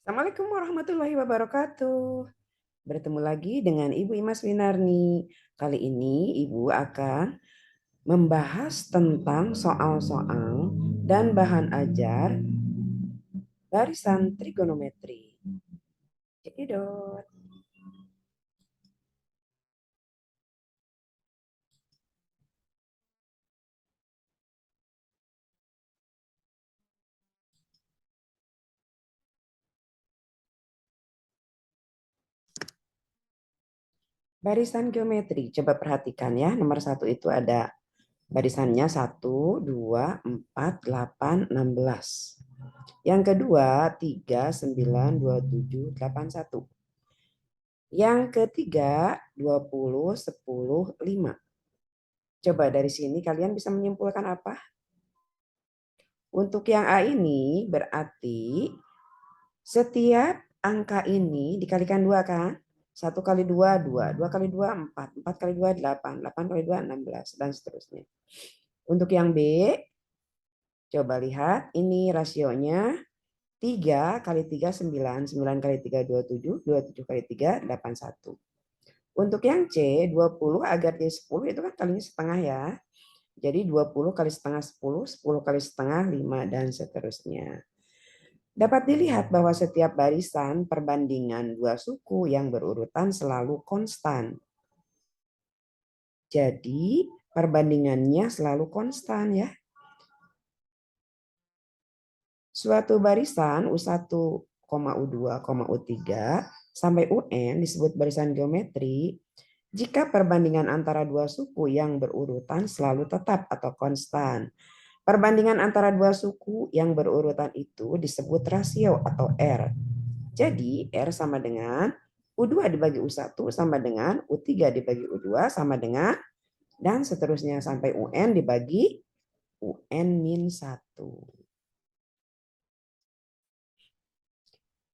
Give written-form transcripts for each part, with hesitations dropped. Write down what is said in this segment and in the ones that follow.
Assalamualaikum warahmatullahi wabarakatuh. Bertemu lagi dengan Ibu Imas Winarni. Kali ini Ibu akan membahas tentang soal-soal dan bahan ajar barisan trigonometri. Cekidot. Barisan geometri. Coba perhatikan ya. Nomor 1 itu ada barisannya 1, 2, 4, 8, 16. Yang kedua 3, 9, 27, 8, 1. Yang ketiga 20, 10, 5. Coba dari sini kalian bisa menyimpulkan apa? Untuk yang A ini berarti setiap angka ini dikalikan 2 kan? 1 kali 2, 2. 2 kali 2, 4. 4 kali 2, 8. 8 kali 2, 16. Dan seterusnya. Untuk yang B, coba lihat. Ini rasionya 3 kali 3, 9. 9 kali 3, 27. 27 kali 3, 81. Untuk yang C, 20 agar jadi 10 itu kan kalinya setengah ya. Jadi 20 kali setengah 10, 10 kali setengah 5, dan seterusnya. Dapat dilihat bahwa setiap barisan perbandingan dua suku yang berurutan selalu konstan. Jadi perbandingannya selalu konstan ya. Suatu barisan U1, U2, U3 sampai UN disebut barisan geometri jika perbandingan antara dua suku yang berurutan selalu tetap atau konstan. Perbandingan antara dua suku yang berurutan itu disebut rasio atau R. Jadi R sama dengan U2 dibagi U1 sama dengan U3 dibagi U2 sama dengan, dan seterusnya sampai UN dibagi UN-1.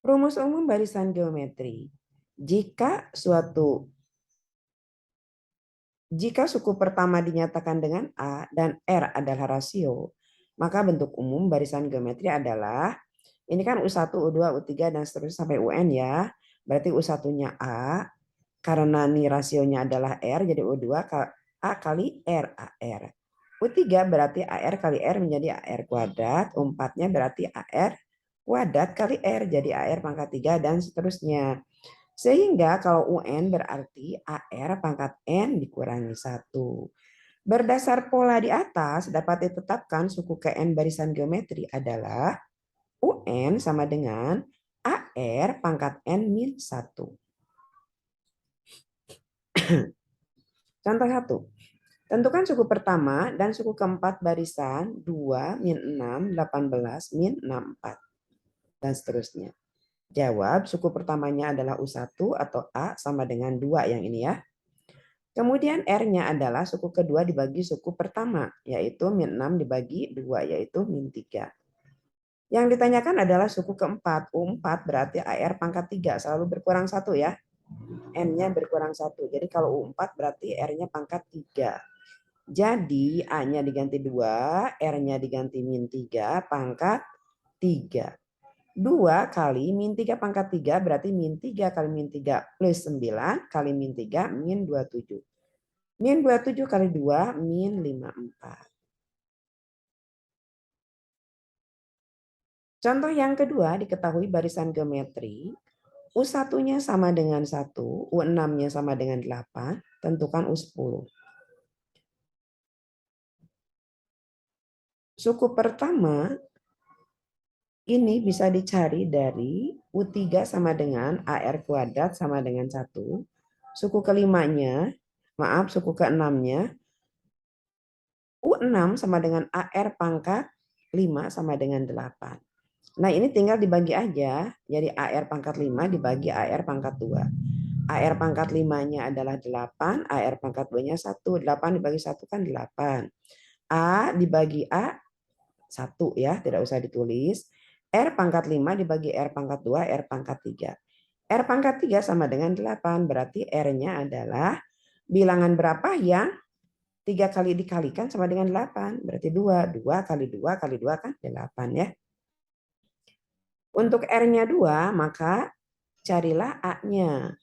Rumus umum barisan geometri. Jika suku pertama dinyatakan dengan A dan R adalah rasio, maka bentuk umum barisan geometri adalah, ini kan U1, U2, U3, dan seterusnya sampai UN ya. Berarti U1-nya A, karena nih rasionya adalah R, jadi U2 A kali R, AR. U3 berarti AR kali R menjadi AR kuadrat. U4-nya berarti AR kuadrat kali R, jadi AR pangkat 3, dan seterusnya. Sehingga kalau UN berarti AR pangkat N dikurangi 1. Berdasar pola di atas dapat ditetapkan suku KN barisan geometri adalah UN sama dengan AR pangkat N min 1. Contoh 1. Tentukan suku pertama dan suku keempat barisan 2, min 6, 18, min 64. Dan seterusnya. Jawab suku pertamanya adalah U1 atau A sama dengan 2 yang ini ya. Kemudian R-nya adalah suku kedua dibagi suku pertama, yaitu min 6 dibagi 2, yaitu min 3. Yang ditanyakan adalah suku keempat, U4 berarti AR pangkat 3, selalu berkurang 1 ya. N-nya berkurang 1. Jadi kalau U4 berarti R-nya pangkat 3. Jadi A-nya diganti 2, R-nya diganti min 3, pangkat 3. 2 kali min 3 pangkat 3 berarti min 3 kali min 3 plus 9 kali min 3 min 27. Min 27 kali 2 min 54. Contoh yang kedua diketahui barisan geometri. U1-nya sama dengan 1, U6-nya sama dengan 8, tentukan U10. Suku pertama ini bisa dicari dari U3 sama dengan AR kuadrat sama dengan 1. Suku kelimanya, suku keenamnya, U6 sama dengan AR pangkat 5 sama dengan 8. Nah ini tinggal dibagi aja. Jadi AR pangkat 5 dibagi AR pangkat 2. AR pangkat 5-nya adalah 8, AR pangkat 2-nya 1. 8 dibagi 1 kan 8. A dibagi A 1 ya, tidak usah ditulis. R pangkat 5 dibagi R pangkat 2, R pangkat 3. R pangkat 3 sama dengan 8, berarti R-nya adalah bilangan berapa yang 3 kali dikalikan sama dengan 8, berarti 2. 2 kali 2 kali 2 kan 8 ya. Untuk R-nya 2, maka carilah A-nya.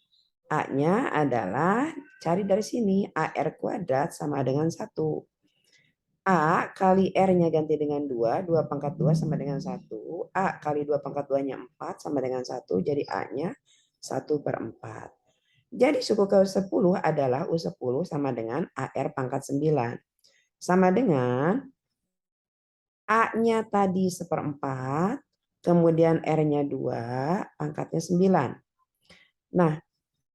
A-nya adalah, cari dari sini, AR kuadrat sama dengan 1. A kali R-nya ganti dengan 2, 2 pangkat 2 sama dengan 1. A kali 2 pangkat 2-nya 4 sama dengan 1, jadi A-nya 1/4. Jadi suku ke-10 adalah U10 sama dengan AR pangkat 9. Sama dengan A-nya tadi 1/4, kemudian R-nya 2, pangkatnya 9. Nah,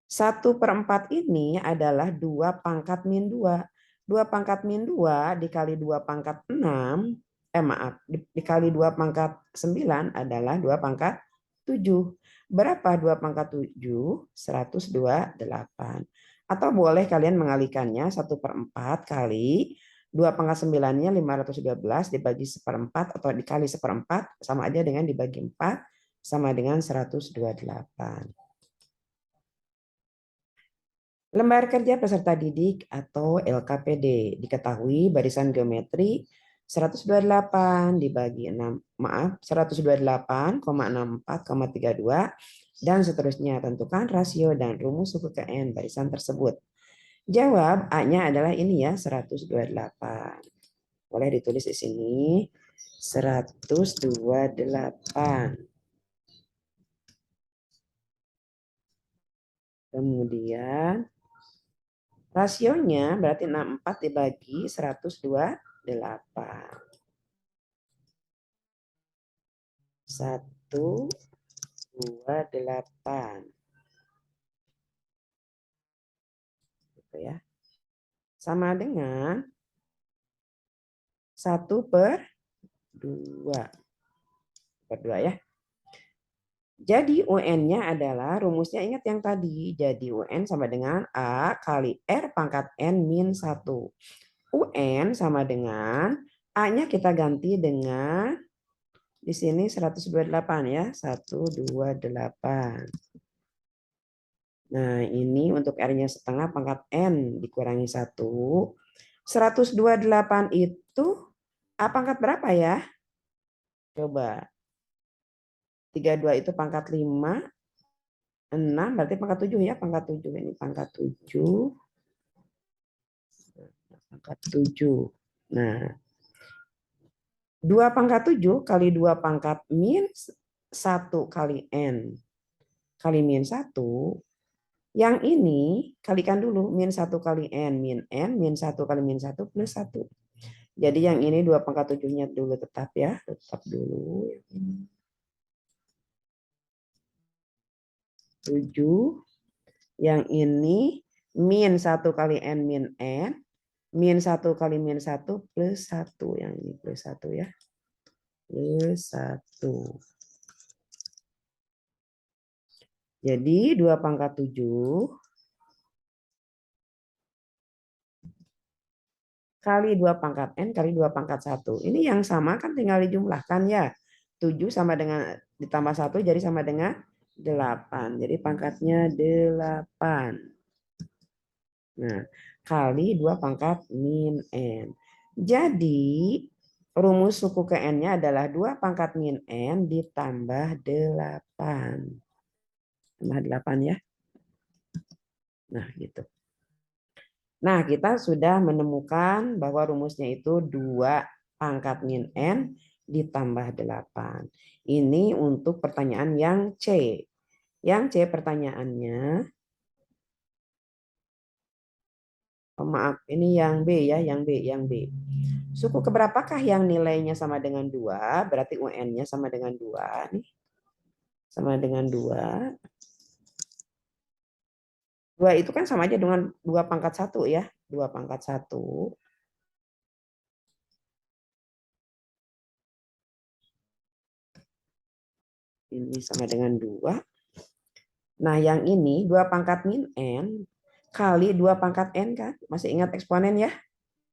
1/4 ini adalah 2 pangkat min 2. 2 pangkat min 2 dikali 2 pangkat 6, dikali 2 pangkat 9 adalah 2 pangkat 7. Berapa 2 pangkat 7? 128. Atau boleh kalian mengalikannya 1/4 kali 2 pangkat 9-nya 512 dibagi 1/4 atau dikali 1/4 sama aja dengan dibagi 4 sama dengan 128. Lembar kerja peserta didik atau LKPD. Diketahui barisan geometri 128 dibagi 6, 128,64,32 dan seterusnya. Tentukan rasio dan rumus suku ke N barisan tersebut. Jawab A-nya adalah ini ya, 128. Boleh ditulis di sini 128. Kemudian rasionya berarti 64 dibagi 128. 128. Gitu ya. Sama dengan 1/2. Per 2 ya. Jadi UN-nya adalah, rumusnya ingat yang tadi. Jadi UN sama dengan A kali R pangkat N min 1. UN sama dengan A-nya kita ganti dengan di sini 128 ya. 128. Nah, ini untuk R-nya setengah pangkat N dikurangi 1. 128 itu A pangkat berapa ya? Coba. 32 itu pangkat 5. 6 berarti pangkat 7 ya. Pangkat 7. Ini pangkat 7. Pangkat 7. Nah, 2 pangkat 7 kali 2 pangkat min 1 kali N kali min 1. Yang ini kalikan dulu. Min 1 kali N min 1 kali min 1 plus 1. Jadi yang ini 2 pangkat 7-nya dulu tetap ya. Tetap dulu. 7. Yang ini min 1 kali N min N. Min 1 kali min 1 plus 1. Yang ini plus 1 ya. Plus 1. Jadi 2 pangkat 7 kali 2 pangkat N kali 2 pangkat 1. Ini yang sama kan tinggal dijumlahkan ya. 7 sama dengan ditambah 1 jadi sama dengan 8. Jadi pangkatnya 8. Nah, kali 2 pangkat min N. Jadi rumus suku ke N-nya adalah 2 pangkat min N ditambah 8. Tambah 8 ya. Nah, gitu. Nah, kita sudah menemukan bahwa rumusnya itu 2 pangkat min N ditambah 8. Ini untuk pertanyaan yang C. Yang C pertanyaannya, oh, maaf, ini yang B ya, yang B. Suku keberapakah yang nilainya sama dengan 2? Berarti UN-nya sama dengan 2 nih. Sama dengan 2. 2 itu kan sama aja dengan 2 pangkat 1 ya. 2 pangkat 1. Ini sama dengan 2. Nah, yang ini 2 pangkat min N kali 2 pangkat N kan? Masih ingat eksponen ya?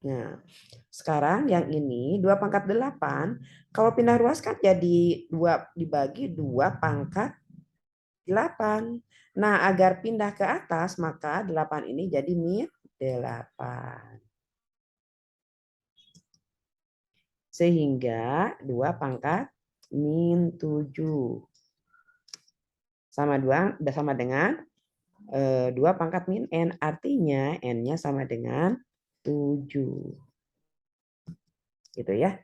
Nah, sekarang yang ini 2 pangkat 8. Kalau pindah ruas kan jadi 2 dibagi 2 pangkat 8. Nah, agar pindah ke atas, maka 8 ini jadi min 8. Sehingga 2 pangkat min 7. Sama dengan 2 pangkat min n. Artinya n-nya sama dengan 7. Gitu ya.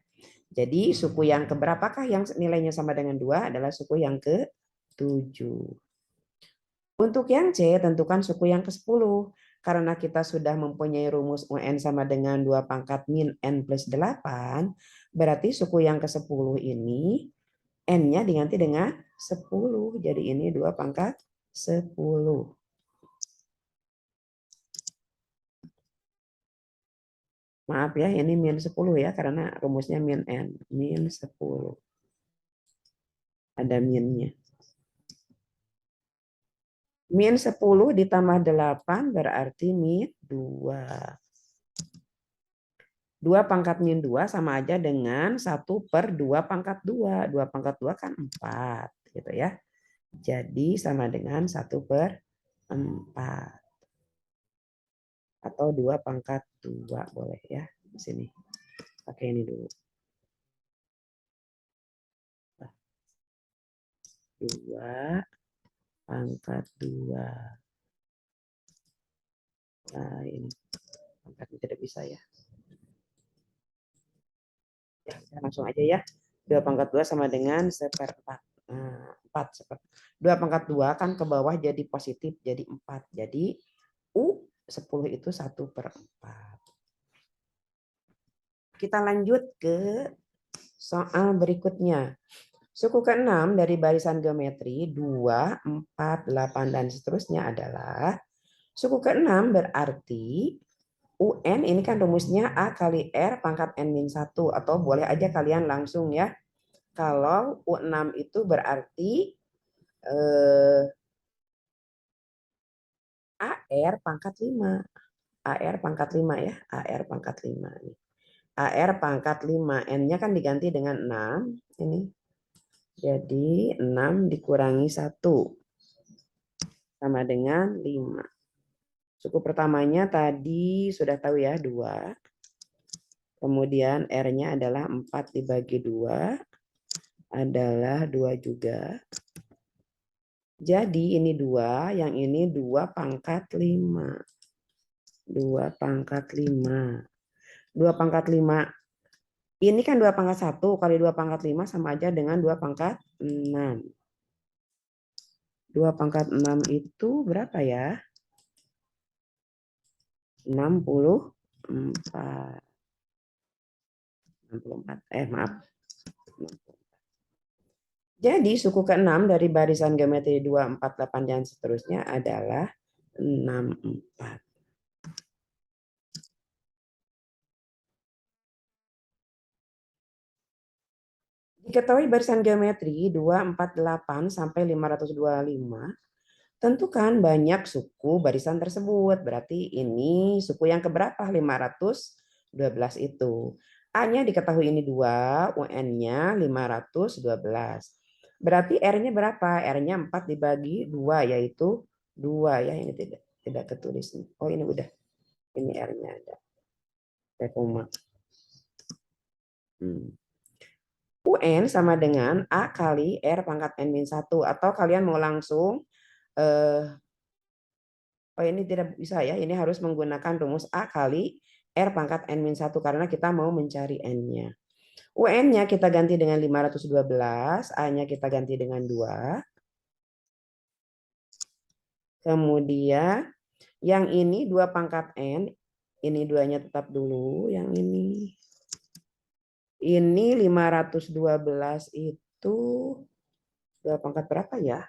Jadi suku yang keberapakah yang nilainya sama dengan 2 adalah suku yang ke-7. Untuk yang C, tentukan suku yang ke-10. Karena kita sudah mempunyai rumus UN sama dengan 2 pangkat min n plus 8, berarti suku yang ke-10 ini n-nya diganti dengan 10. Jadi ini 2 pangkat 10. Maaf ya, ini min 10 ya, karena rumusnya min n. Min 10. Ada minnya. Min 10 ditambah 8 berarti min 2. 2 pangkat min 2 sama aja dengan 1/2 pangkat 2. 2 pangkat 2 kan 4. Gitu ya. Jadi sama dengan 1/4. Atau 2 pangkat 2 boleh ya. Di sini. Pakai ini dulu. 2 pangkat 2. Nah ini. Pangkatnya tidak bisa ya. Ya, langsung aja ya. 2 pangkat 2 sama dengan 1/4. Nah, 4. 2 pangkat 2 kan ke bawah jadi positif, jadi 4. Jadi U10 itu 1/4. Kita lanjut ke soal berikutnya. Suku ke-6 dari barisan geometri 2, 4, 8, dan seterusnya adalah suku ke-6 berarti UN ini kan rumusnya A kali R pangkat N-1 atau boleh aja kalian langsung ya. Kalau U6 itu berarti AR pangkat 5. AR pangkat 5 ya. AR pangkat 5. AR pangkat 5. N-nya kan diganti dengan 6. Ini. Jadi 6 dikurangi 1. Sama dengan 5. Suku pertamanya tadi sudah tahu ya, 2. Kemudian R-nya adalah 4 dibagi 2. Adalah 2 juga. Jadi ini 2, yang ini 2 pangkat 5. 2 pangkat 5. 2 pangkat 5. Ini kan 2 pangkat 1 kali 2 pangkat 5 sama aja dengan 2 pangkat 6. 2 pangkat 6 itu berapa ya? 64. 64. Maaf. Jadi suku ke-6 dari barisan geometri 2, 4, 8 dan seterusnya adalah 64. Diketahui barisan geometri 2, 4, 8 sampai 525. Tentukan banyak suku barisan tersebut. Berarti ini suku yang keberapa? 512 itu. A-nya diketahui ini 2, UN-nya 512. Berarti R-nya berapa? R-nya 4 dibagi 2, yaitu 2 ya. Ini tidak ketulis. Oh ini udah. Ini R-nya ada. Koma. UN sama dengan A kali R pangkat N-1. Atau kalian mau langsung oh ini tidak bisa ya, ini harus menggunakan rumus A kali R pangkat N-1 karena kita mau mencari N-nya. UN-nya kita ganti dengan 512, A-nya kita ganti dengan 2. Kemudian yang ini 2 pangkat N, ini 2-nya tetap dulu, yang ini. Ini 512 itu 2 pangkat berapa ya?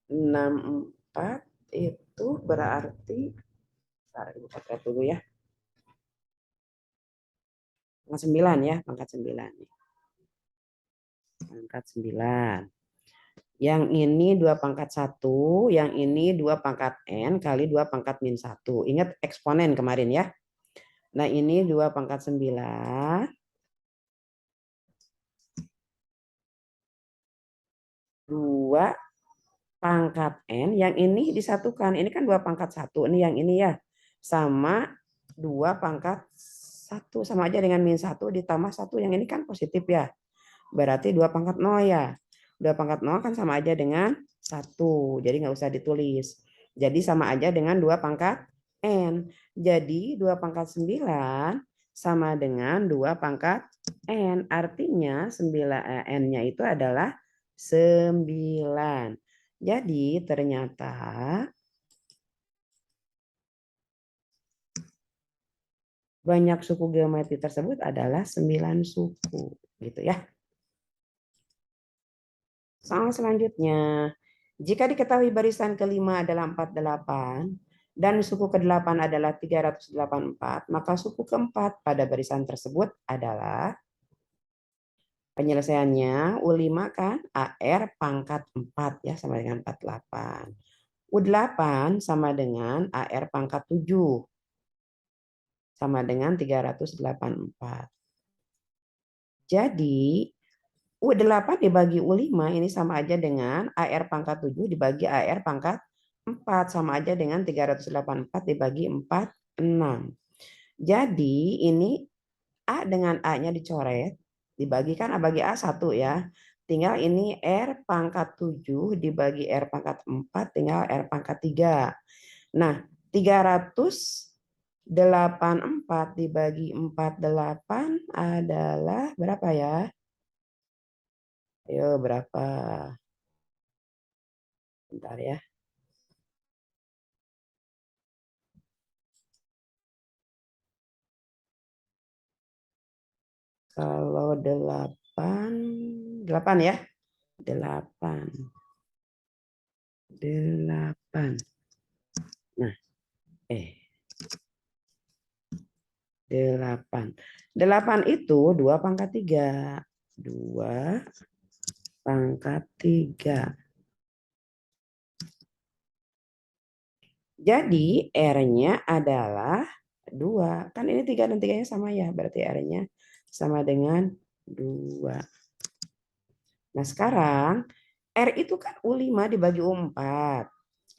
64 itu berarti, pangkat dulu ya. Pangkat 9 ya, pangkat 9. Pangkat 9. Yang ini 2 pangkat 1, yang ini 2 pangkat N kali 2 pangkat min 1. Ingat eksponen kemarin ya. Nah ini 2 pangkat 9. 2 pangkat N, yang ini disatukan. Ini kan 2 pangkat 1, ini yang ini ya. Sama 2 pangkat 1 sama aja dengan min 1 ditambah 1. Yang ini kan positif ya. Berarti 2 pangkat 0 ya. 2 pangkat 0 kan sama aja dengan 1. Jadi nggak usah ditulis. Jadi sama aja dengan 2 pangkat N. Jadi 2 pangkat 9 sama dengan 2 pangkat N. Artinya N-nya itu adalah 9. Jadi ternyata banyak suku geometri tersebut adalah 9 suku. Gitu ya. Soal selanjutnya, jika diketahui barisan kelima adalah 48 dan suku ke-8 adalah 384, maka suku keempat pada barisan tersebut adalah penyelesaiannya U5 kan AR pangkat 4 ya sama dengan 48. U8 sama dengan AR pangkat 7 sama dengan 384. Jadi U8 dibagi U5 ini sama aja dengan AR pangkat 7 dibagi AR pangkat 4 sama aja dengan 384 dibagi 4, 6. Jadi ini A dengan A-nya dicoret, dibagikan A bagi A 1 ya. Tinggal ini R pangkat 7 dibagi R pangkat 4 tinggal R pangkat 3. Nah, 384 dibagi 48 adalah berapa ya? Ayo berapa? Bentar ya. Kalau 8, 8 ya. 8. 8. Nah, 8. 8 itu 2 pangkat 3. 2 pangkat 3. Jadi R-nya adalah 2. Kan ini 3 dan 3-nya sama ya. Berarti R-nya sama dengan 2. Nah sekarang R itu kan U5 dibagi U4.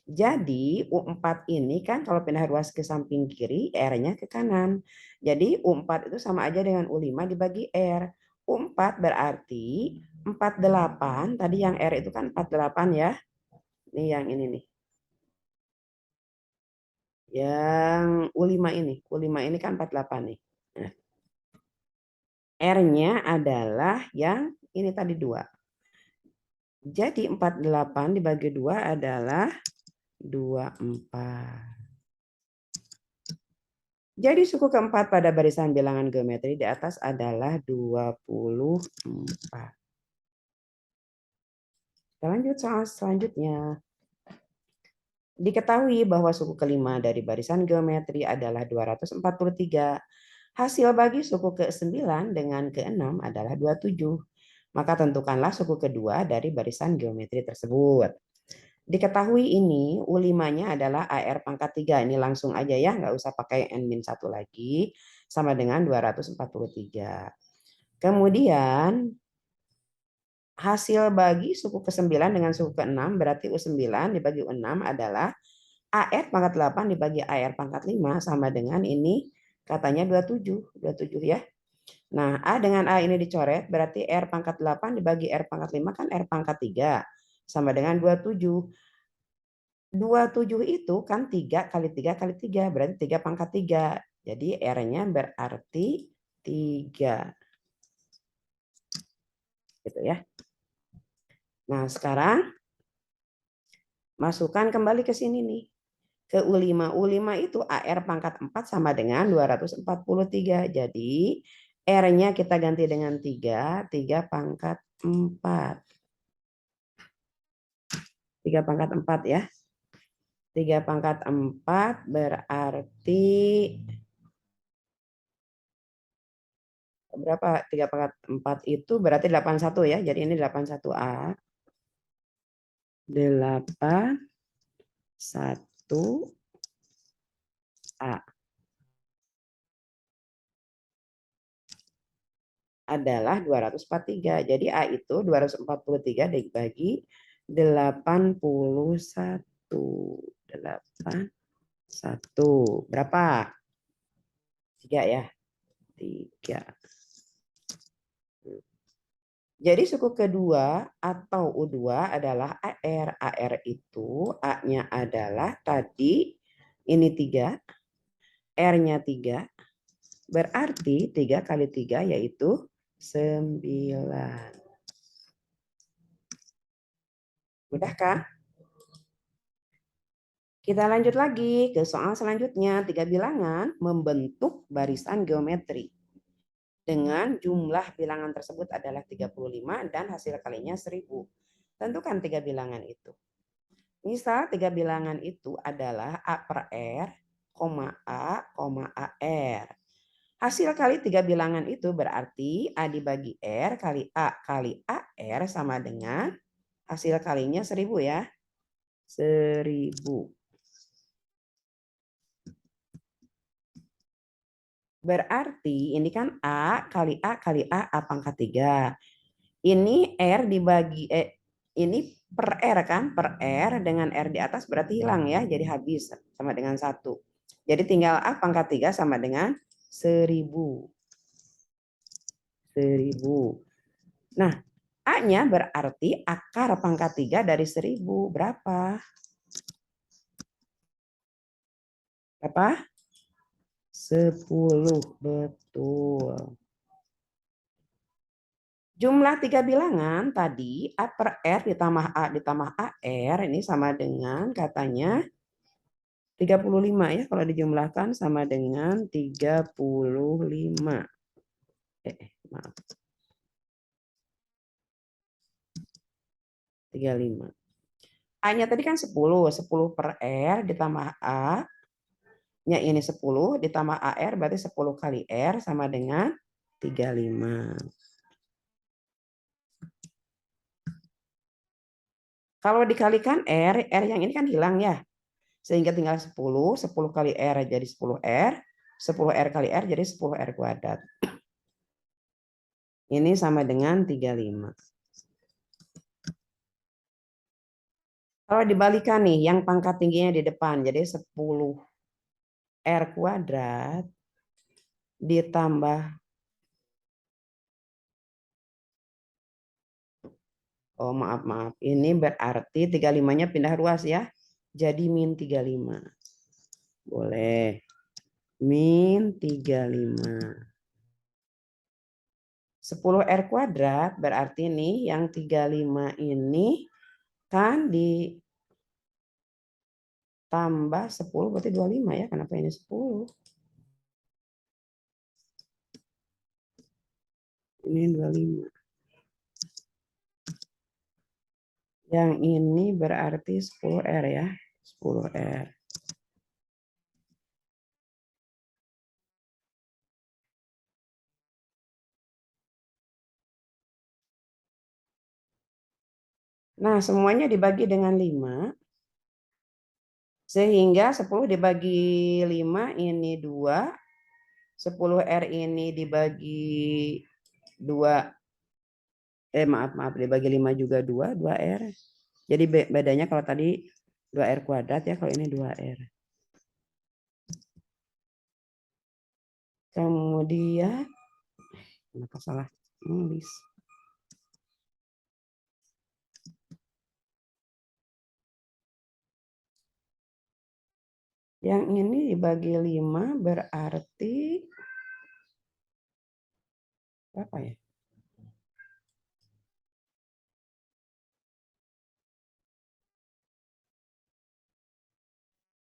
Jadi U4 ini kan kalau pindah ruas ke samping kiri, R-nya ke kanan. Jadi U4 itu sama aja dengan U5 dibagi R. U4 berarti 48. Tadi yang R itu kan 48 ya. Ini yang ini nih. Yang U5 ini. U5 ini kan 48 nih. Nah, R-nya adalah yang ini tadi 2. Jadi 48 dibagi 2 adalah 24. Jadi suku keempat pada barisan bilangan geometri di atas adalah 24. Kita lanjut soal selanjutnya. Diketahui bahwa suku kelima dari barisan geometri adalah 243. Hasil bagi suku ke-9 dengan ke-6 adalah 27. Maka tentukanlah suku kedua dari barisan geometri tersebut. Diketahui ini U5-nya adalah AR pangkat 3. Ini langsung aja ya, nggak usah pakai N-1 lagi. Sama dengan 243. Kemudian hasil bagi suku ke-9 dengan suku ke-6 berarti U9 dibagi U6 adalah AR pangkat 8 dibagi AR pangkat 5 sama dengan ini katanya 27. 27 ya. Nah, A dengan A ini dicoret berarti R pangkat 8 dibagi R pangkat 5 kan R pangkat 3 sama dengan 27. 27 itu kan 3 kali 3 kali 3 berarti 3 pangkat 3. Jadi R-nya berarti 3. Gitu ya. Nah, sekarang masukkan kembali ke sini nih. Ke U5. U5 itu AR pangkat 4 sama dengan 243. Jadi R-nya kita ganti dengan 3. 3 pangkat 4. 3 pangkat 4 ya. 3 pangkat 4 berarti berapa? 3 pangkat 4 itu berarti 81 ya. Jadi ini 81A. 81A adalah 243. Jadi A itu 243 dibagi 81. 81. Berapa? 3 ya. 3. Jadi suku kedua atau U2 adalah AR. AR itu A-nya adalah tadi ini 3, R-nya 3. Berarti 3 kali 3 yaitu 9. Mudah kan? Kita lanjut lagi ke soal selanjutnya. 3 bilangan membentuk barisan geometri. Dengan jumlah bilangan tersebut adalah 35 dan hasil kalinya 1000. Tentukan 3 bilangan itu. Misal 3 bilangan itu adalah A per R, A, AR. Hasil kali 3 bilangan itu berarti A dibagi R kali AR sama dengan hasil kalinya 1000 ya. 1000. Berarti ini kan A kali A pangkat 3. Ini R dibagi ini per R kan, per R dengan R di atas berarti hilang ya, jadi habis sama dengan 1. Jadi tinggal A pangkat 3 sama dengan 1000. 1000. Nah, A-nya berarti akar pangkat 3 dari 1000 berapa? Berapa? 10, betul. Jumlah 3 bilangan tadi A per R ditambah A ditambah AR ini sama dengan katanya 35 ya. Kalau dijumlahkan sama dengan 35. Maaf. 35. A-nya tadi kan 10. 10 per R ditambah A-nya ini 10 ditambah AR berarti 10 kali R sama dengan 35. Kalau dikalikan R yang ini kan hilang ya. Sehingga tinggal 10, 10 kali R jadi 10R, 10R kali R jadi 10R kuadrat. Ini sama dengan 35. Kalau dibalikan nih, yang pangkat tingginya di depan, jadi 10R kuadrat ditambah, oh maaf, ini berarti 35-nya pindah ruas ya, jadi min 35. Boleh, min 35. 10R kuadrat berarti nih yang 35 ini kan ditambah 10 berarti 25 ya. Kenapa ini 10? Ini 25. Yang ini berarti 10R ya. 10R. Nah, semuanya dibagi dengan 5. Sehingga 10 dibagi 5 ini 2. 10R ini dibagi 2. Maaf, dibagi 5 juga 2, 2R. Jadi bedanya kalau tadi 2R kuadrat ya, kalau ini 2R. Kemudian, kenapa salah nulis? Yang ini dibagi 5 berarti berapa ya?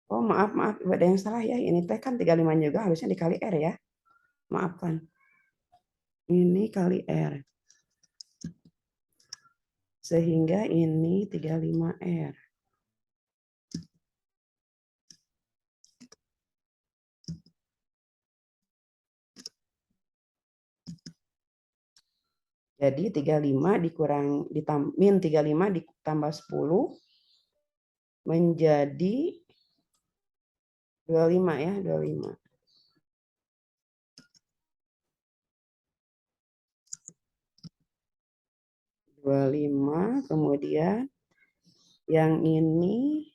Oh maaf, ada yang salah ya. Ini teh kan 35 juga harusnya dikali R ya. Maafkan. Ini kali R. Sehingga ini 35R. Jadi 35 dikurang min 35 ditambah 10 menjadi 25 ya, 25. Kemudian yang ini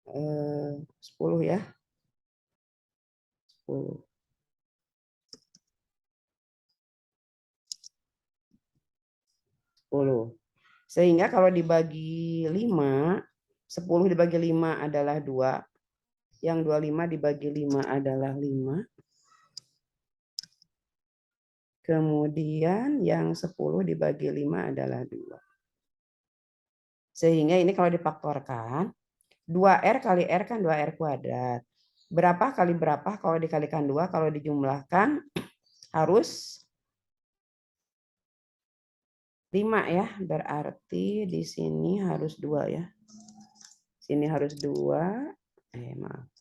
10 ya. 10. 10. Sehingga kalau dibagi 5, 10 dibagi 5 adalah 2. Yang 25 dibagi 5 adalah 5. Kemudian yang 10 dibagi 5 adalah 2. Sehingga ini kalau difaktorkan, 2R kali R kan 2R kuadrat. Berapa kali berapa kalau dikalikan 2, kalau dijumlahkan harus 5 ya. Berarti di sini harus 2 ya. Sini harus 2. Maaf.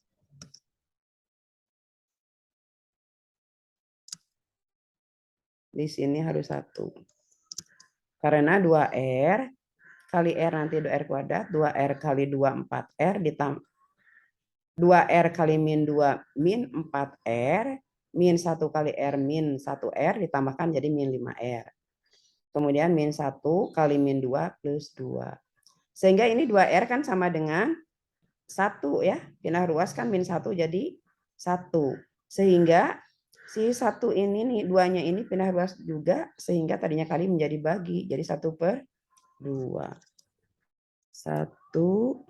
Di sini harus 1. Karena 2R kali R nanti 2R kuadrat, 2R kali 2, 4R ditambah 2R kali min 2 min 4R, min 1 kali R min 1R ditambahkan jadi min 5R. Kemudian min 1 kali min 2 plus 2. Sehingga ini 2R kan sama dengan 1 ya. Pindah ruas kan min 1 jadi 1. Sehingga si 1 ini nih, 2-nya ini pindah ruas juga. Sehingga tadinya kali menjadi bagi. Jadi 1/2. 1/2.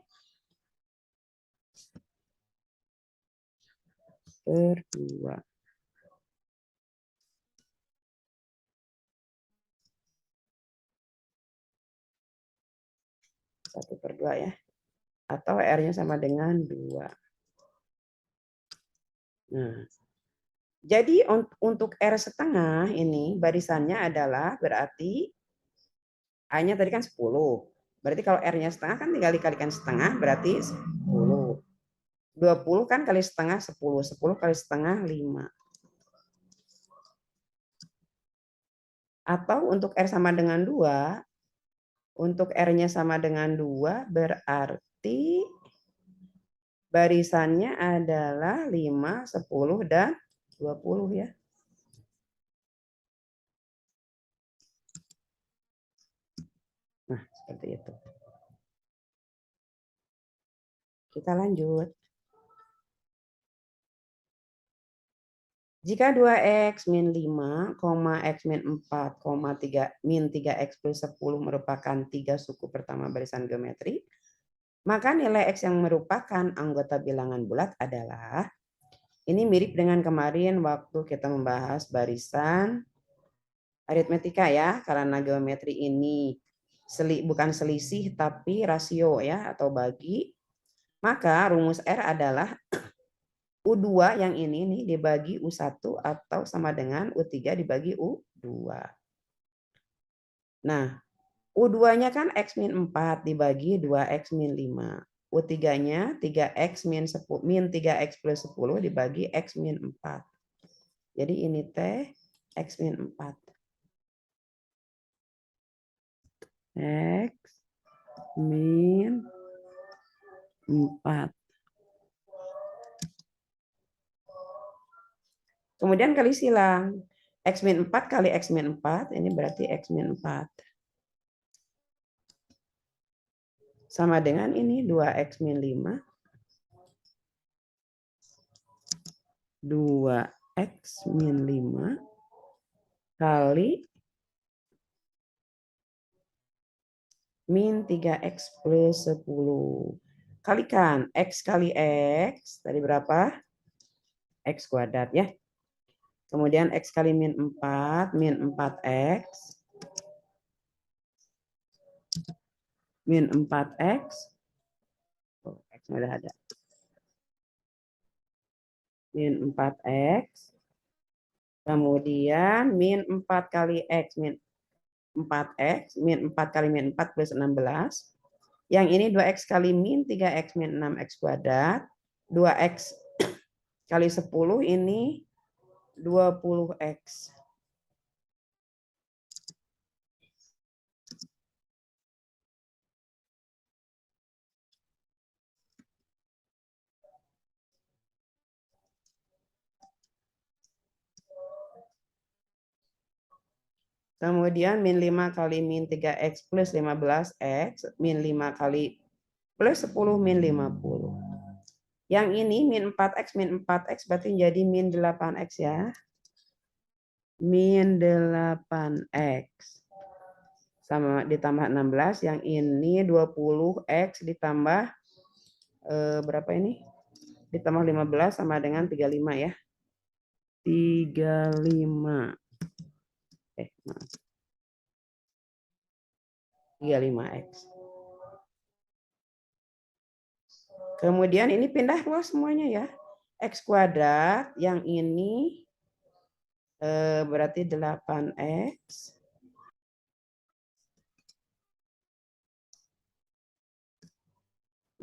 1/2 ya. Atau R-nya sama dengan 2. Nah, jadi untuk R setengah ini barisannya adalah berarti A-nya tadi kan 10. Berarti kalau R-nya setengah kan tinggal dikalikan setengah berarti 10. 20 kan kali setengah 10. 10 kali setengah 5. Atau untuk R sama dengan 2, untuk R-nya sama dengan 2 berarti barisannya adalah 5, 10, dan 20 ya. Nah, seperti itu. Kita lanjut. Jika 2x min 5, x min 4, 3, min 3x plus 10 merupakan 3 suku pertama barisan geometri, maka nilai x yang merupakan anggota bilangan bulat adalah, ini mirip dengan kemarin waktu kita membahas barisan aritmetika ya, karena geometri ini bukan selisih tapi rasio ya atau bagi, maka rumus R adalah U2 yang ini nih dibagi U1 atau sama dengan U3 dibagi U2. Nah, U2-nya kan X min 4 dibagi 2X min 5. U3-nya 3X min 10, min 3X plus 10 dibagi X min 4. Jadi ini teh X min 4. X min 4. Kemudian kali silang. X min 4 kali X min 4, ini berarti X min 4. Sama dengan ini 2X min 5. 2X min 5 kali min 3X plus 10. Kalikan X kali X, tadi berapa? X kuadrat ya. Kemudian X kali min 4, min 4X. Min 4X. Oh, X-nya udah ada. Min 4X. Kemudian min 4 kali X, min 4X, min 4 kali min 4 plus 16. Yang ini 2X kali min 3X min 6X kuadrat. 2X kali 10 ini 20X. Kemudian min 5 kali min 3X plus 15X, min 5 kali plus 10 min 50. Yang ini min 4X, min 4X berarti jadi min 8X ya. Min 8X. sama ditambah 16, yang ini 20x ditambah berapa ini? Ditambah 15 sama dengan 35 ya. 35. Maaf. 35x. Kemudian ini pindah luas semuanya ya. X kuadrat, yang ini berarti 8x.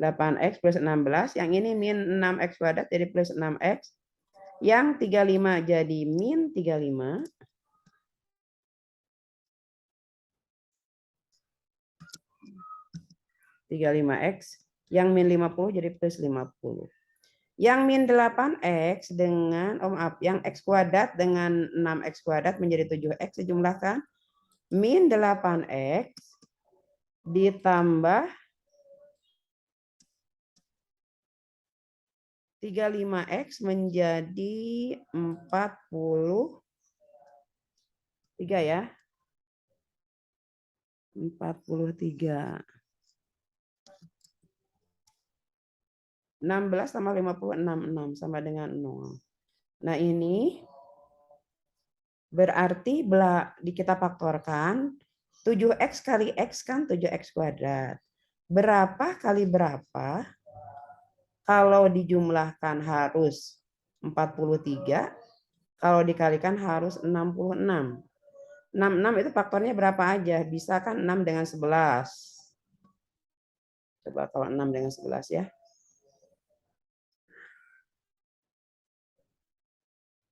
8x plus 16, yang ini min 6x kuadrat jadi plus 6x. Yang 35 jadi min 35. X, yang min 50 jadi plus 50. Yang min 8x dengan, maaf, yang x kuadrat dengan 6x kuadrat menjadi 7x, dijumlahkan. Min 8x ditambah 35x menjadi 43 ya. 43. 16 tambah 56 sama dengan 0. Nah, ini berarti kita faktorkan 7x kali x kan 7x kuadrat. Berapa kali berapa? Kalau dijumlahkan harus 43, kalau dikalikan harus 66. 66 itu faktornya berapa aja? Bisa kan 6 dengan 11. Coba kalau 6 dengan 11 ya.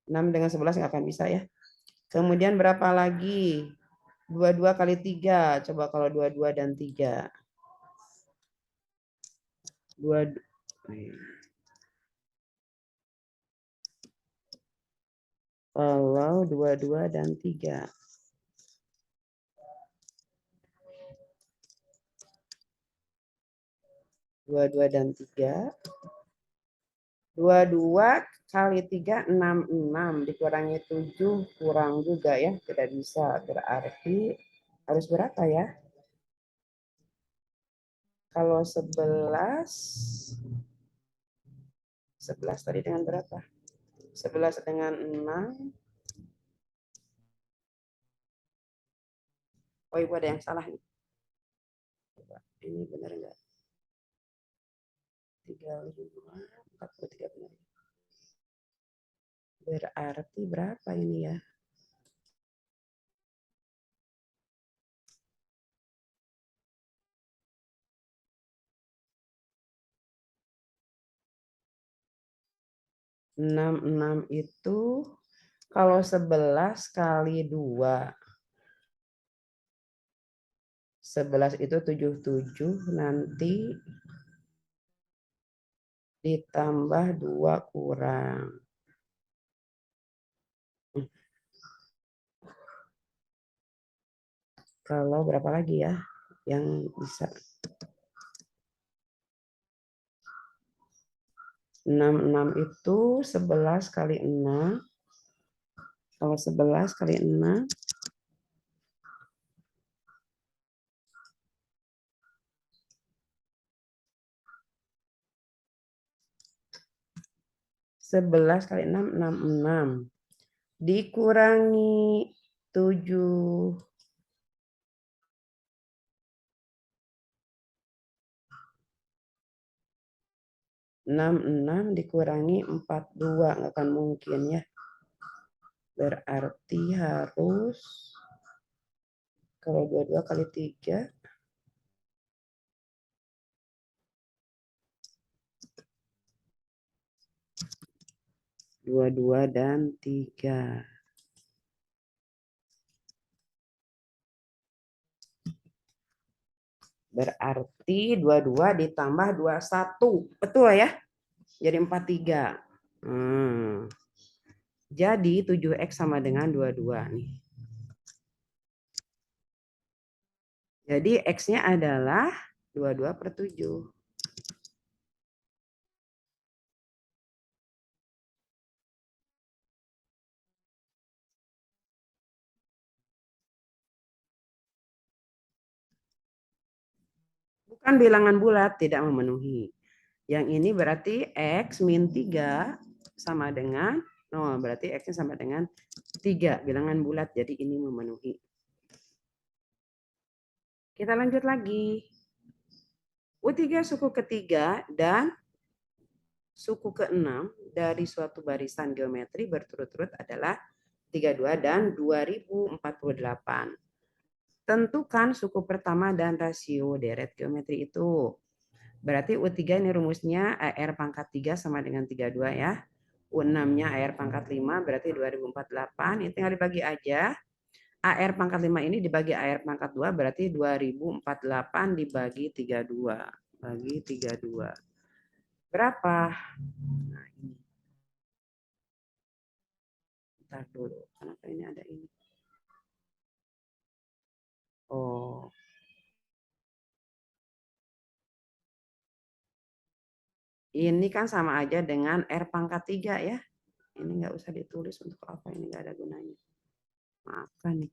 6 dengan 11 nggak akan bisa ya. Kemudian berapa lagi? 22 kali 3. Coba kalau 22 dan 3. 22. Kalau 22 dan 3. 22 dan 3. 22 kali 3, 66. Dikurangi 7, kurang juga ya. Tidak bisa. Berarti harus berapa ya? Kalau 11 tadi dengan berapa? 11 dengan 6. Oh, Ibu ada yang salah nih. Coba, ini benar enggak? 35, 43 benar. Berarti berapa ini ya? Enam itu kalau 11 kali 2. 11 itu 77, nanti ditambah 2 kurang. Kalau berapa lagi ya yang bisa? 66 itu 11 kali 6. Kalau 11 kali 6. 11 kali 6, 66. Dikurangi 7. 66 dikurangi 42. Nggak akan mungkin ya. Berarti harus, kalau 22 kali 3. 22 dan 3. Berarti 22 ditambah 21. Betul ya? Jadi 43. Jadi 7x sama dengan 22 nih. Jadi x-nya adalah 22/7. Bukan bilangan bulat, tidak memenuhi. Yang ini berarti X min 3 sama dengan 0. Berarti X-nya sama dengan 3. Bilangan bulat, jadi ini memenuhi. Kita lanjut lagi. U3 suku ketiga dan suku ke-6 dari suatu barisan geometri berturut-turut adalah 32 dan 2048. Tentukan suku pertama dan rasio deret geometri itu. Berarti U3 ini rumusnya AR pangkat 3 sama dengan 32 ya. U6-nya AR pangkat 5 berarti 2048. Ini tinggal dibagi aja. AR pangkat 5 ini dibagi AR pangkat 2 berarti 2048 dibagi 32. Bagi 32. Berapa? Nah, ini. Bentar dulu. Kenapa ini ada ini? Oh. Ini kan sama aja dengan R pangkat 3 ya. Ini nggak usah ditulis untuk apa, ini nggak ada gunanya. Maafkan nih.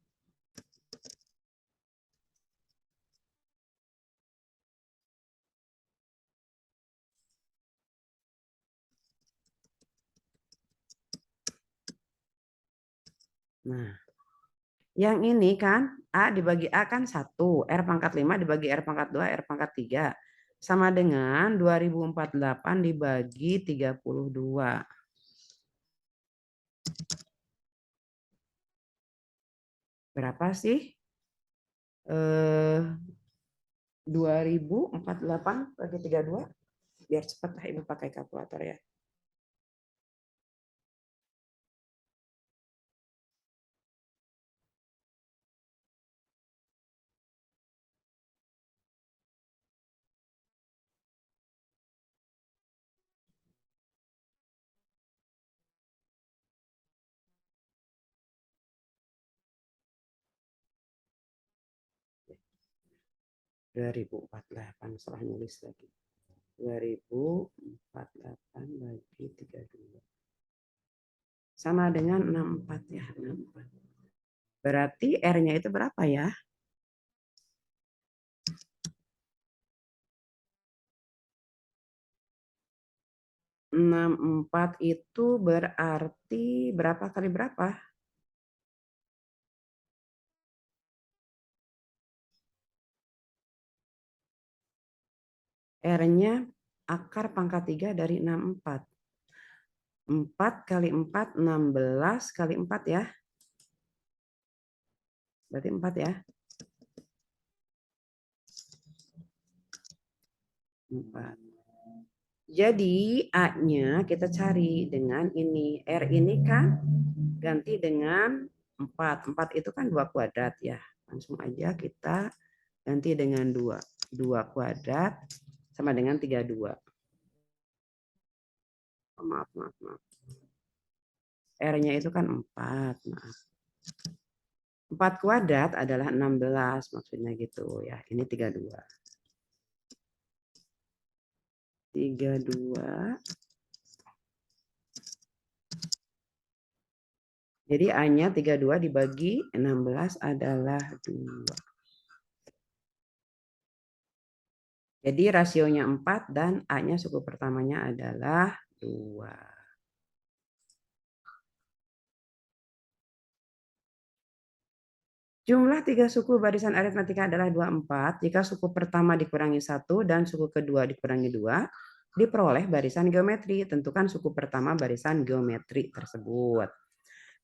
Nah, yang ini kan A dibagi A kan 1, R pangkat 5 dibagi R pangkat 2, R pangkat 3. Sama dengan 2048 dibagi 32. Berapa sih? 2048 bagi 32. Biar cepat lah Ibu pakai kalkulator ya. 2048 salah nulis lagi. 2048 bagi 32. Sama dengan 64 ya, 64. Berarti R-nya itu berapa ya? 64 itu berarti berapa kali berapa? R-nya akar pangkat 3 dari 64. 4 kali 4, 16 kali 4 ya. Berarti 4 ya. 4. Jadi A-nya kita cari dengan ini. R ini kan ganti dengan 4. 4 itu kan 2 kuadrat ya. Langsung aja kita ganti dengan 2. 2 kuadrat sama dengan 32. Oh, maaf. R-nya itu kan 4. Maaf. 4 kuadrat adalah 16. Maksudnya gitu ya. Ini 32. 32. Jadi A-nya 32 dibagi 16 adalah 2. Jadi rasionya 4 dan A-nya suku pertamanya adalah 2. Jumlah 3 suku barisan aritmatika adalah 24 jika suku pertama dikurangi 1 dan suku kedua dikurangi 2, diperoleh barisan geometri. Tentukan suku pertama barisan geometri tersebut.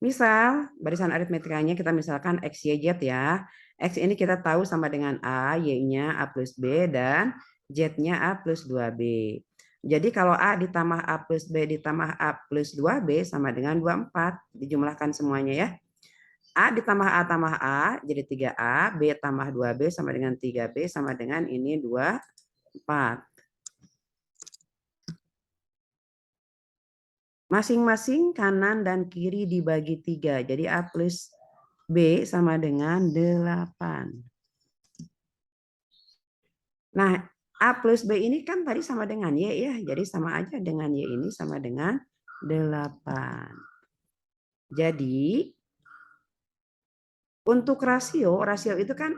Misal, barisan aritmetikanya kita misalkan X, Y, Z ya. X ini kita tahu sama dengan A, Y-nya A plus B, dan Z-nya A plus 2B. Jadi kalau A ditambah A plus B ditambah A plus 2B sama dengan 24. Dijumlahkan semuanya ya. A ditambah A tambah A jadi 3A, B tambah 2B sama dengan 3B sama dengan ini 24. Masing-masing kanan dan kiri dibagi 3. Jadi A plus B sama dengan 8. Nah, A plus B ini kan tadi sama dengan Y ya. Jadi sama aja dengan Y ini sama dengan 8. Jadi untuk rasio itu kan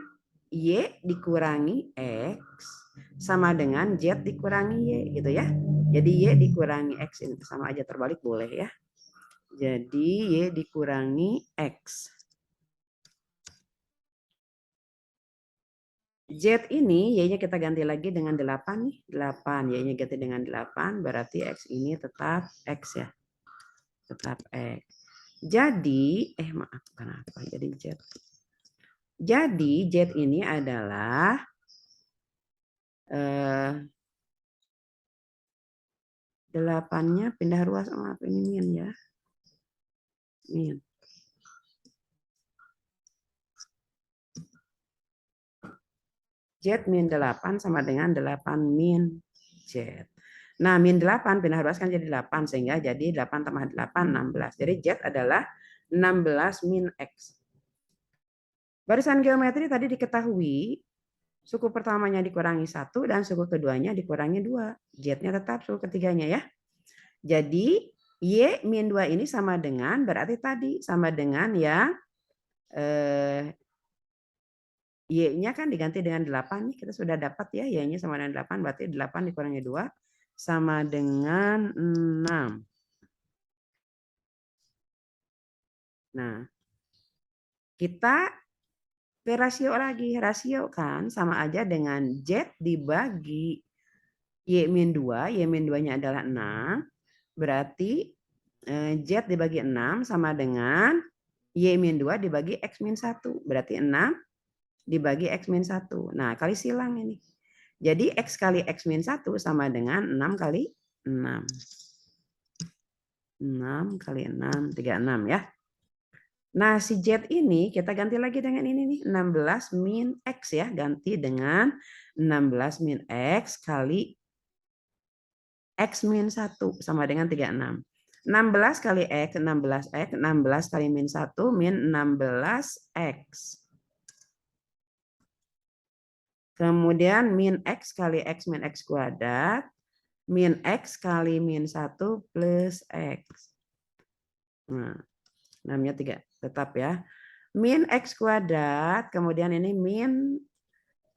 Y dikurangi X sama dengan Z dikurangi Y gitu ya. Jadi Y dikurangi X ini sama aja terbalik boleh ya. Jadi Y dikurangi X. Z ini Y-nya kita ganti lagi dengan 8 nih. 8 Y-nya ganti dengan 8 berarti X ini tetap X ya. Tetap X. Jadi maaf kenapa jadi Z. Jadi Z ini adalah 8-nya pindah ruas, maaf ini min ya. Min. Z min 8 sama dengan 8 min Z. Nah, min 8 pindah ruas kan jadi 8 sehingga jadi 8 tambah 8 16. Jadi Z adalah 16 min X. Barisan geometri tadi diketahui suku pertamanya dikurangi 1 dan suku keduanya dikurangi 2. Z-nya tetap suku ketiganya ya. Jadi Y min 2 ini sama dengan berarti tadi sama dengan ya Y-nya kan diganti dengan 8 nih. Kita sudah dapat ya Y-nya sama dengan 8 berarti 8 dikurangi 2 sama dengan 6. Nah, kita ke rasio lagi. Rasio kan sama aja dengan Z dibagi Y min 2. Y min 2-nya adalah 6. Berarti Z dibagi 6 sama dengan Y min 2 dibagi X min 1. Berarti 6 dibagi X min 1. Nah, kali silang ini. Jadi X kali X min 1 sama dengan 6 kali 6. 6 kali 6, 36 ya. Nah, si Z ini kita ganti lagi dengan ini nih, 16 min X ya. Ganti dengan 16 min X kali X min 1 sama dengan 36. 16 kali X, 16X, 16 kali min 1 min 16X. Kemudian min X kali X min X kuadrat, min X kali min 1 plus X. Nah, namanya 3, tetap ya. Min X kuadrat, kemudian ini min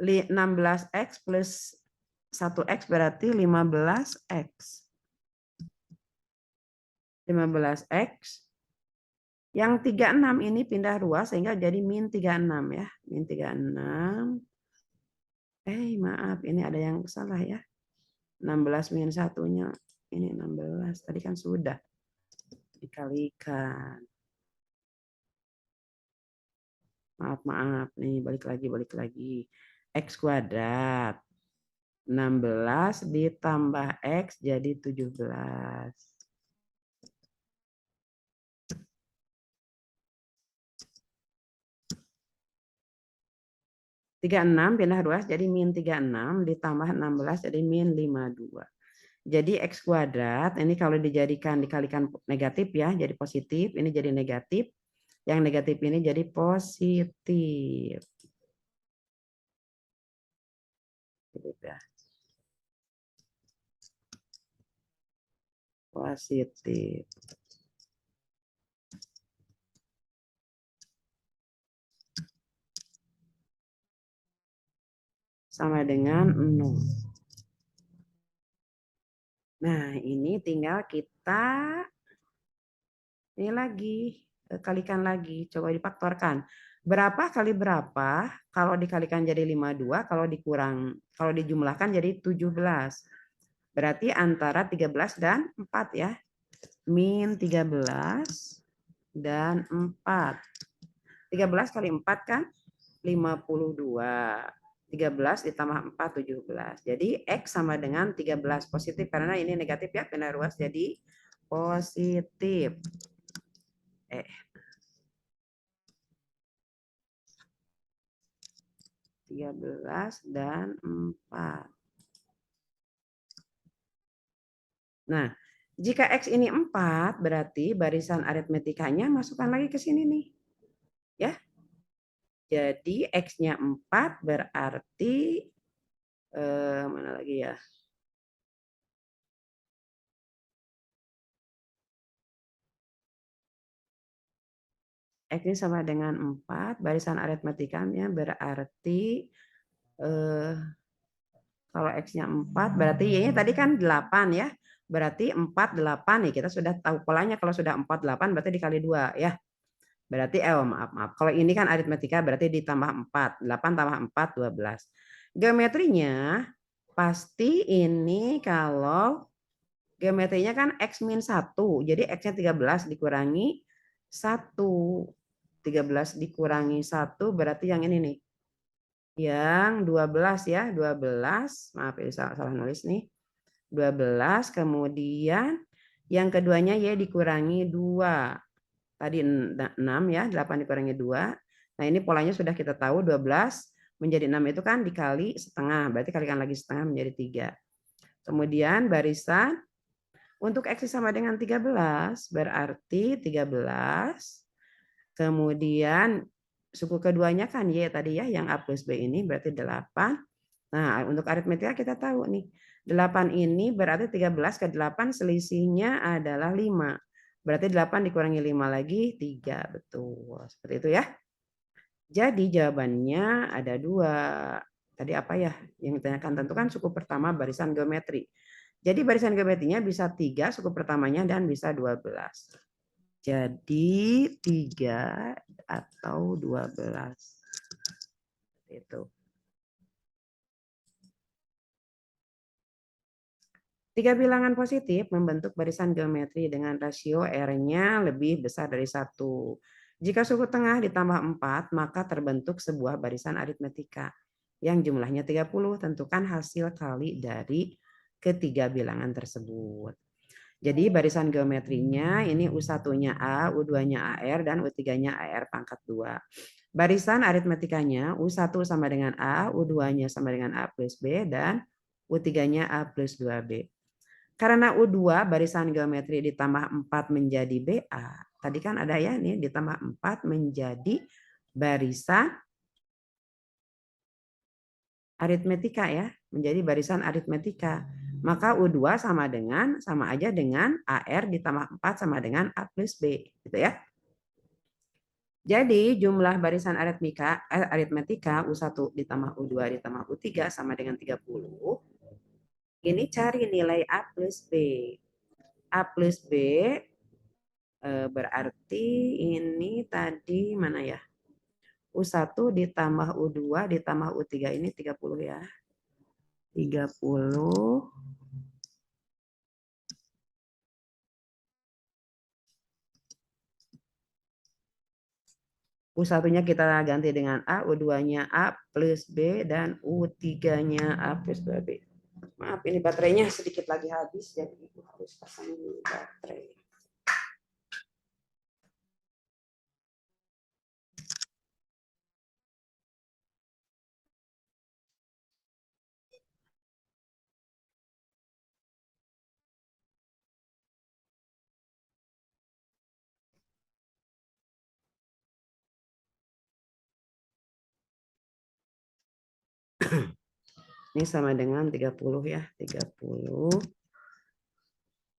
16X plus 1X berarti 15X. 15X. Yang 36 ini pindah ruas sehingga jadi min 36 ya. Min 36. Maaf, ini ada yang salah ya. 16 min 1-nya. Ini 16. Tadi kan sudah dikalikan. Maaf. Nih, balik lagi. X kuadrat. 16 ditambah X jadi 17. 36 pindah ruas jadi min 36 ditambah 16 jadi min 52. Jadi X kuadrat ini kalau dikalikan negatif ya jadi positif, ini jadi negatif. Yang negatif ini jadi positif. Positif. Sama dengan 0. Nah, ini tinggal kita ini lagi kalikan lagi, coba difaktorkan. Berapa kali berapa kalau dikalikan jadi 52, kalau dijumlahkan jadi 17. Berarti antara 13 dan 4 ya. Min 13 dan 4. 13 kali 4 kan 52. 13 ditambah 4, 17. Jadi X sama dengan 13 positif. Karena ini negatif ya, pindah ruas jadi positif. 13 dan 4. Nah, jika X ini 4, berarti barisan aritmetikanya masukkan lagi ke sini nih. Ya. Jadi X-nya 4 berarti mana lagi ya? X ini sama dengan 4, barisan aritmetikanya berarti Kalau X-nya 4, berarti Y-nya tadi kan 8 ya. Berarti 4, 8 nih. Kita sudah tahu polanya kalau sudah 4, 8 berarti dikali 2 ya. Berarti, maaf. Kalau ini kan aritmetika berarti ditambah 4. 8 tambah 4, 12. Geometrinya pasti ini kalau geometrinya kan X min 1. Jadi X-nya 13 dikurangi 1. 13 dikurangi 1 berarti yang ini nih. Yang 12 ya, 12. Maaf ya salah nulis nih. 12 kemudian yang keduanya Y dikurangi 2. Tadi 6 ya, 8 dikurangi 2. Nah, ini polanya sudah kita tahu 12 menjadi 6 itu kan dikali setengah. Berarti kalikan lagi setengah menjadi 3. Kemudian barisan untuk X sama dengan 13 berarti 13. Kemudian suku keduanya kan Y tadi ya, yang A plus B ini berarti 8. Nah, untuk aritmetika kita tahu nih. 8 ini berarti 13 ke 8 selisihnya adalah 5. Berarti 8 dikurangi 5 lagi 3. Betul. Seperti itu ya. Jadi jawabannya ada 2. Tadi apa ya? Yang ditanyakan tentukan suku pertama barisan geometri. Jadi barisan geometrinya bisa 3 suku pertamanya dan bisa 12. Jadi 3 atau 12. Itu. 3 bilangan positif membentuk barisan geometri dengan rasio R-nya lebih besar dari 1. Jika suku tengah ditambah 4, maka terbentuk sebuah barisan aritmetika yang jumlahnya 30. Tentukan hasil kali dari ketiga bilangan tersebut. Jadi barisan geometrinya ini U1-nya A, U2-nya AR, dan U3-nya AR pangkat 2. Barisan aritmetikanya U1 sama dengan A, U2-nya sama dengan A plus B, dan U3-nya A plus 2B. Karena U2 barisan geometri ditambah 4 menjadi BA. Tadi kan ada ya nih ditambah 4 menjadi barisan aritmetika ya. Menjadi barisan aritmetika. Maka U2 sama aja dengan AR ditambah 4 sama dengan A plus B. Gitu ya. Jadi jumlah barisan aritmetika U1 ditambah U2 ditambah U3 sama dengan 30. Ini cari nilai A plus B. A plus B berarti ini tadi mana ya? U1 ditambah U2 ditambah U3 ini 30 ya. 30. U1-nya kita ganti dengan A, U2-nya A plus B, dan U3-nya A plus 2B. Maaf, ini baterainya sedikit lagi habis, jadi Ibu harus pasang dulu baterai. Ini sama dengan 30 ya, 30.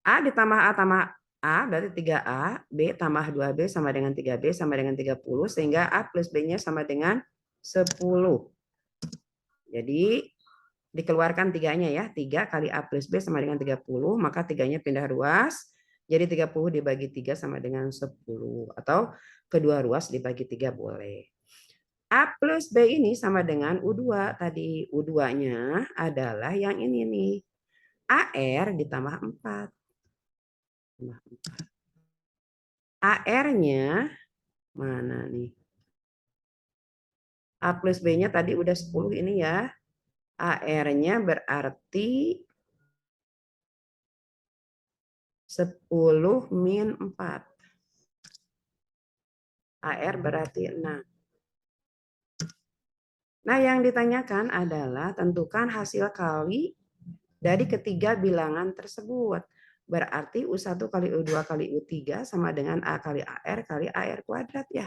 A ditambah A tambah A berarti 3A, B tambah 2B sama dengan 3B sama dengan 30, sehingga A plus B-nya sama dengan 10. Jadi dikeluarkan 3-nya ya, 3 kali A plus B sama dengan 30, maka 3-nya pindah ruas, jadi 30 dibagi 3 sama dengan 10, atau kedua ruas dibagi 3 boleh. A plus B ini sama dengan U2 tadi, U2-nya adalah yang ini nih, AR ditambah 4. AR-nya mana nih? A plus B-nya tadi udah 10 ini ya. AR-nya berarti 10 min 4. AR berarti 6. Nah, yang ditanyakan adalah tentukan hasil kali dari ketiga bilangan tersebut. Berarti U1 kali U2 kali U3 sama dengan A kali AR kuadrat ya.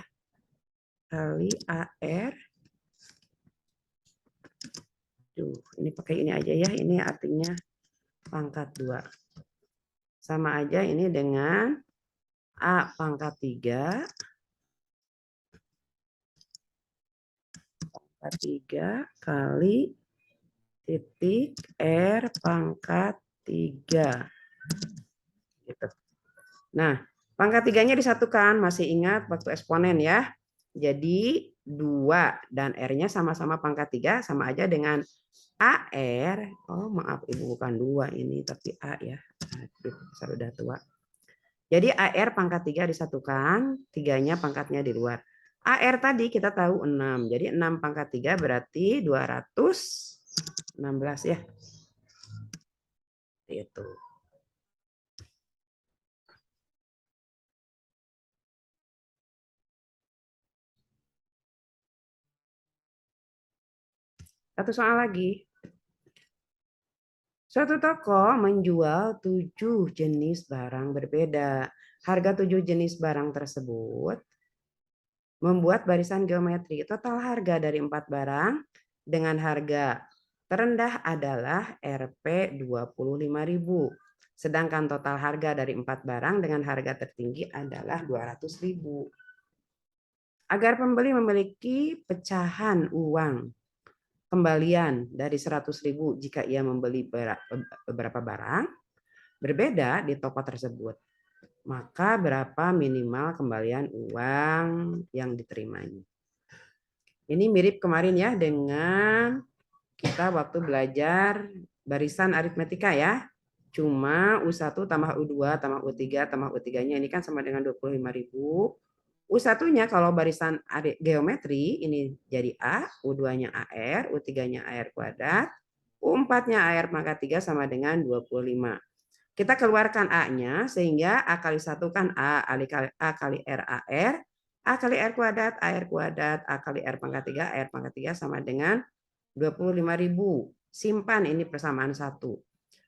Kali AR. Ini pakai ini aja ya. Ini artinya pangkat 2. Sama aja ini dengan A pangkat 3. Pangkat 3 kali titik R pangkat 3. Gitu. Nah, pangkat 3-nya disatukan. Masih ingat waktu eksponen ya. Jadi 2 dan R-nya sama-sama pangkat 3 sama aja dengan AR. Oh maaf Ibu bukan 2 ini tapi A ya. Aduh, saya udah tua. Jadi AR pangkat 3 disatukan, 3-nya pangkatnya di luar. AR tadi kita tahu 6. Jadi 6 pangkat 3 berarti 216 ya. Itu. Satu soal lagi. Suatu toko menjual 7 jenis barang berbeda. Harga 7 jenis barang tersebut membuat barisan geometri. Total harga dari 4 barang dengan harga terendah adalah Rp 25.000. Sedangkan total harga dari 4 barang dengan harga tertinggi adalah 200.000. Agar pembeli memiliki pecahan uang kembalian dari 100.000 jika ia membeli beberapa barang berbeda di toko tersebut, maka berapa minimal kembalian uang yang diterimanya. Ini mirip kemarin ya dengan kita waktu belajar barisan aritmetika ya. Cuma U1 tambah U2 tambah U3 tambah U3-nya ini kan sama dengan 25.000. U1-nya kalau barisan geometri ini jadi A, U2-nya AR, U3-nya AR kuadrat, U4-nya AR pangkat 3 sama dengan 25. Kita keluarkan A-nya sehingga A kali 1 kan A kali R AR, A kali R kuadrat, AR kuadrat, A kali R pangkat 3, AR pangkat 3 sama dengan 25.000. Simpan ini persamaan 1.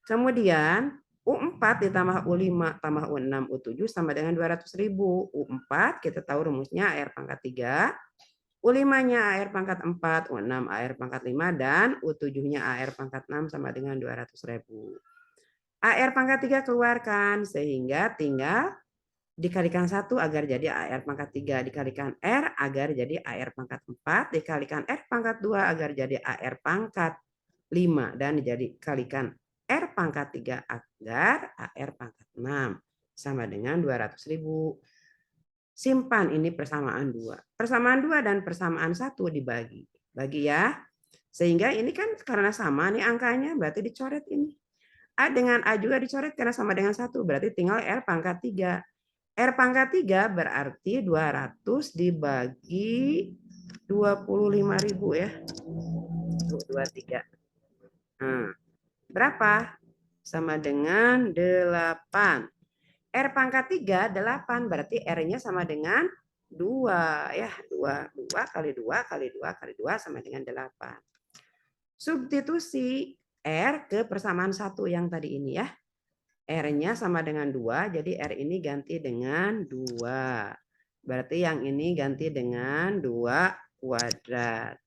Kemudian U4 ditambah U5 tambah U6 U7 sama dengan 200.000. U4 kita tahu rumusnya AR pangkat 3, U5-nya AR pangkat 4, U6 AR pangkat 5 dan U7-nya AR pangkat 6 sama dengan 200.000. AR pangkat 3 keluarkan sehingga tinggal dikalikan 1 agar jadi AR pangkat 3, dikalikan R agar jadi AR pangkat 4, dikalikan R pangkat 2 agar jadi AR pangkat 5, dan dikalikan R pangkat 3 agar AR pangkat 6 sama dengan 200.000. Simpan ini persamaan 2. Persamaan 2 dan persamaan 1 dibagi. Bagi ya. Sehingga ini kan karena sama nih angkanya berarti dicoret ini. A dengan A juga dicoret karena sama dengan 1. Berarti tinggal R pangkat 3. R pangkat 3 berarti 200 dibagi 25.000 ya. 23. Nah, berapa? Sama dengan 8. R pangkat 3, 8. Berarti R-nya sama dengan 2. Ya, 2. 2 kali 2 kali 2 kali 2 sama dengan 8. Substitusi R ke persamaan 1 yang tadi ini ya. R-nya sama dengan 2, jadi R ini ganti dengan 2. Berarti yang ini ganti dengan 2 kuadrat.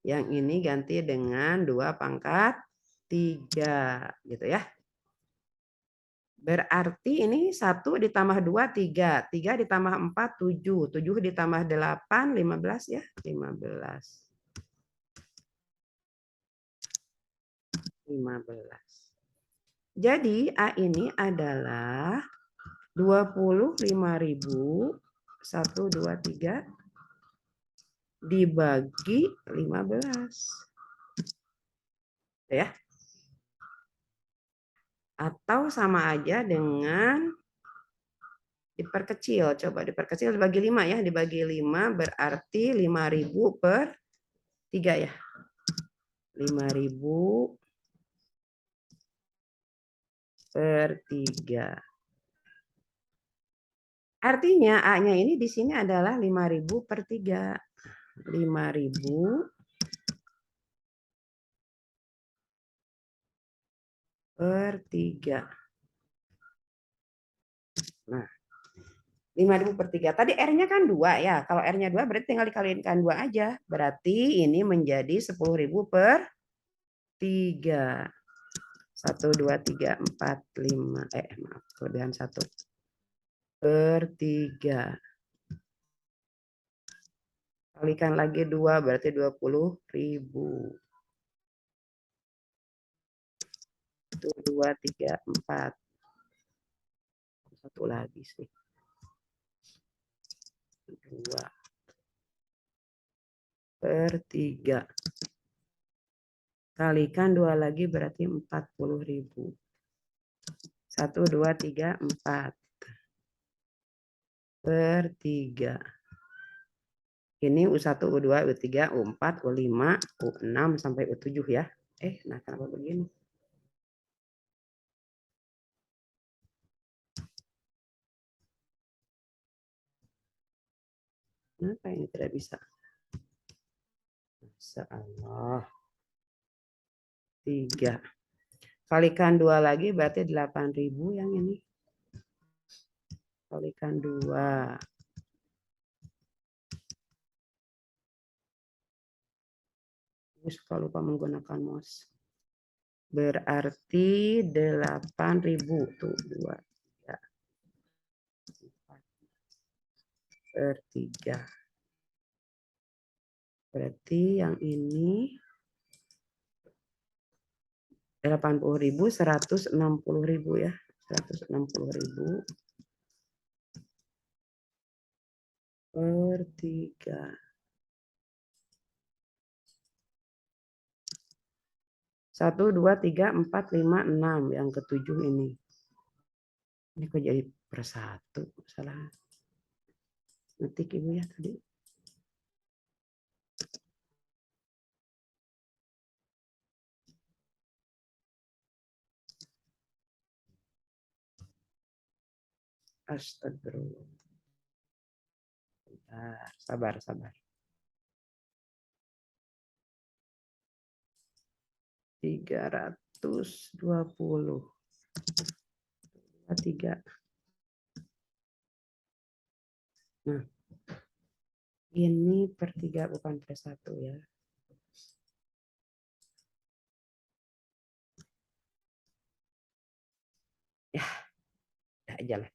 Yang ini ganti dengan 2 pangkat 3. Gitu ya. Berarti ini 1 ditambah 2, 3. 3 ditambah 4, 7. 7 ditambah 8, 15 ya. 15. 15. Jadi A ini adalah 25.123 dibagi 15. Ya. Atau sama aja dengan diperkecil. Coba diperkecil dibagi 5 ya. Dibagi 5 berarti 5.000 per 3 ya. 5.000 per 3. Artinya A-nya ini di sini adalah 5.000 per 3. 5.000 per 3. Nah, 5.000 per 3. Tadi R-nya kan 2 ya. Kalau R-nya 2 berarti tinggal dikalikan 2 aja. Berarti ini menjadi 10.000 per 3. 1, 2, 3, 4, 5. Maaf, kelebihan 1. Per 3. Kalikan lagi 2 berarti 20.000. 1, 2, 3, 4. Satu lagi sih. 2/3. Kalikan 2 lagi berarti 40.000. 1, 2, 3, 4/3. Ini U1, U2, U3, U4, U5, U6 sampai U7 ya. Nah kenapa begini? Kenapa ini tidak bisa? Masya Allah. 3. Kalikan 2 lagi berarti 8.000 yang ini. Kalikan 2. Suka lupa menggunakan mouse. Berarti 8.000 tuh 2, 4/3. Berarti yang ini 80.000, 160.000 ya. 160.000 per 3. 1, 2, 3, 4, 5, 6. Yang ketujuh ini. Ini kok jadi per 1. Salah. Ngetik Ibu ya tadi. Astagfirullah. Sabar, sabar. 320. 3. Nah, ini per 3 bukan per 1 ya. Ya, aja lah.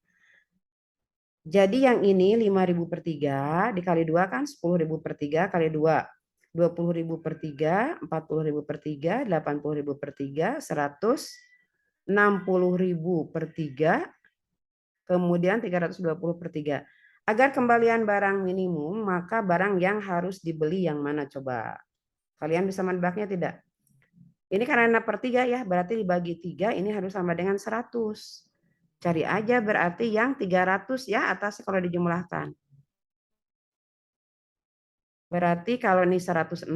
Jadi yang ini 5.000 per 3 dikali 2 kan 10.000 per 3 kali 2. 20.000 per 3, 40.000 per 3, 80.000 per 3, 160.000 per 3, kemudian 320 per 3. Agar kembalian barang minimum, maka barang yang harus dibeli yang mana coba? Kalian bisa menebaknya tidak? Ini karena per 3 ya, berarti dibagi 3 ini harus sama dengan 100. Cari aja berarti yang 300 ya atas kalau dijumlahkan. Berarti kalau ini 160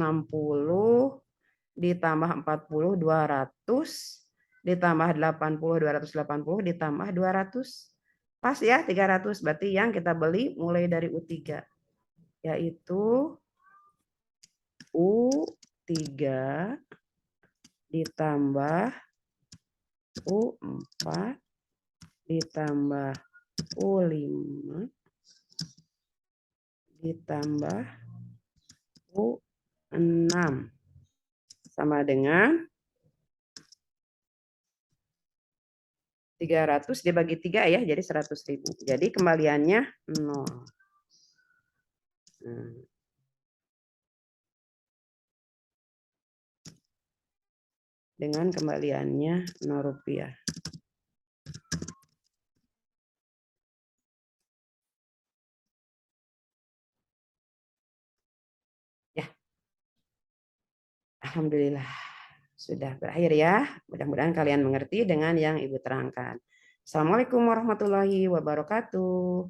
ditambah 40 200 ditambah 80 280 ditambah 200. Pas ya 300. Berarti yang kita beli mulai dari U3 yaitu U3 ditambah U4 ditambah U5 ditambah U6 sama dengan 300 dibagi 3 ya, jadi 100.000. Jadi kembaliannya 0. Dengan kembaliannya 0 rupiah. Ya, alhamdulillah sudah berakhir ya. Mudah-mudahan kalian mengerti dengan yang Ibu terangkan. Assalamualaikum warahmatullahi wabarakatuh.